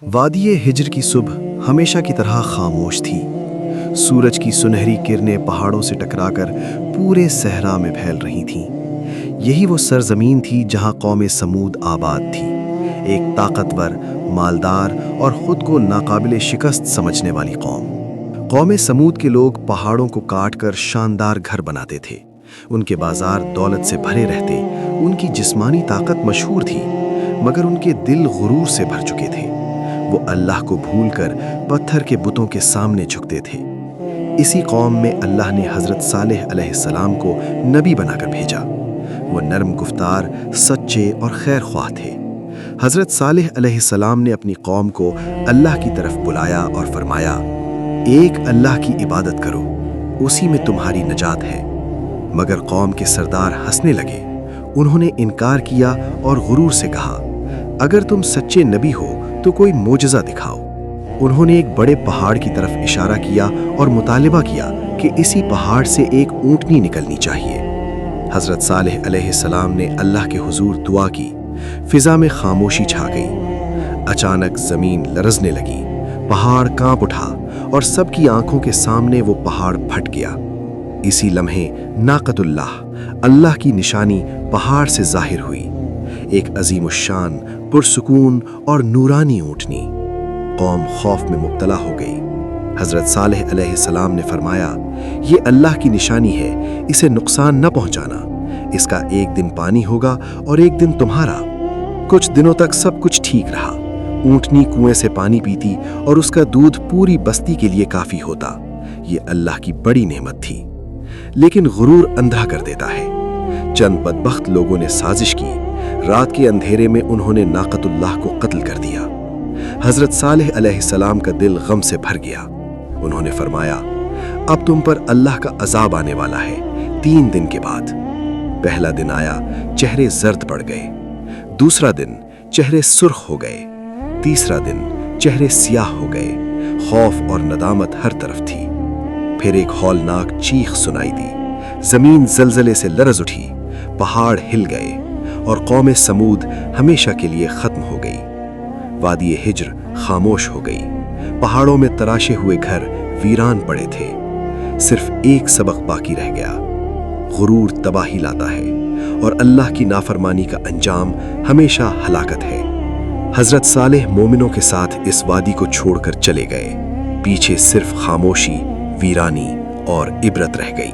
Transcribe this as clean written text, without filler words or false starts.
وادی ہجر کی صبح ہمیشہ کی طرح خاموش تھی۔ سورج کی سنہری کرنیں پہاڑوں سے ٹکرا کر پورے صحرا میں پھیل رہی تھیں۔ یہی وہ سرزمین تھی جہاں قوم سمود آباد تھی، ایک طاقتور، مالدار اور خود کو ناقابل شکست سمجھنے والی قوم سمود کے لوگ پہاڑوں کو کاٹ کر شاندار گھر بناتے تھے۔ ان کے بازار دولت سے بھرے رہتے، ان کی جسمانی طاقت مشہور تھی، مگر ان کے دل غرور سے بھر چکے تھے۔ وہ اللہ کو بھول کر پتھر کے بتوں کے سامنے جھکتے تھے۔ اسی قوم میں اللہ نے حضرت صالح علیہ السلام کو نبی بنا کر بھیجا۔ وہ نرم گفتار، سچے اور خیر خواہ تھے۔ حضرت صالح علیہ السلام نے اپنی قوم کو اللہ کی طرف بلایا اور فرمایا، ایک اللہ کی عبادت کرو، اسی میں تمہاری نجات ہے۔ مگر قوم کے سردار ہنسنے لگے۔ انہوں نے انکار کیا اور غرور سے کہا، اگر تم سچے نبی ہو تو کوئی معجزہ دکھاؤ۔ انہوں نے ایک بڑے پہاڑ کی طرف اشارہ کیا اور مطالبہ کیا کہ اسی پہاڑ سے ایک اونٹنی نکلنی چاہیے۔ حضرت صالح علیہ السلام نے اللہ کے حضور دعا کی۔ فضا میں خاموشی چھا گئی۔ اچانک زمین لرزنے لگی، پہاڑ کانپ اٹھا اور سب کی آنکھوں کے سامنے وہ پہاڑ پھٹ گیا۔ اسی لمحے ناقۃ اللہ کی نشانی پہاڑ سے ظاہر ہوئی، ایک عظیم الشان، پرسکون اور نورانی اونٹنی۔ قوم خوف میں مبتلا ہو گئی۔ حضرت صالح علیہ السلام نے فرمایا، یہ اللہ کی نشانی ہے، اسے نقصان نہ پہنچانا۔ اس کا ایک دن پانی ہوگا اور ایک دن تمہارا۔ کچھ دنوں تک سب کچھ ٹھیک رہا۔ اونٹنی کنویں سے پانی پیتی اور اس کا دودھ پوری بستی کے لیے کافی ہوتا۔ یہ اللہ کی بڑی نعمت تھی، لیکن غرور اندھا کر دیتا ہے۔ چند بدبخت لوگوں نے سازش کی۔ رات کے اندھیرے میں انہوں نے ناقۃ اللہ کو قتل کر دیا۔ حضرت صالح علیہ السلام کا دل غم سے بھر گیا۔ انہوں نے فرمایا، اب تم پر اللہ کا عذاب آنے والا ہے 3 دن کے بعد۔ پہلا دن آیا، چہرے زرد پڑ گئے۔ دوسرا دن چہرے سرخ ہو گئے۔ تیسرا دن چہرے سیاہ ہو گئے۔ خوف اور ندامت ہر طرف تھی۔ پھر ایک ہولناک چیخ سنائی دی۔ زمین زلزلے سے لرز اٹھی، پہاڑ ہل گئے اور قوم سمود ہمیشہ کے لیے ختم ہو گئی۔ وادی ہجر خاموش ہو گئی۔ پہاڑوں میں تراشے ہوئے گھر ویران پڑے تھے۔ صرف ایک سبق باقی رہ گیا، غرور تباہی لاتا ہے اور اللہ کی نافرمانی کا انجام ہمیشہ ہلاکت ہے۔ حضرت صالح مومنوں کے ساتھ اس وادی کو چھوڑ کر چلے گئے۔ پیچھے صرف خاموشی، ویرانی اور عبرت رہ گئی۔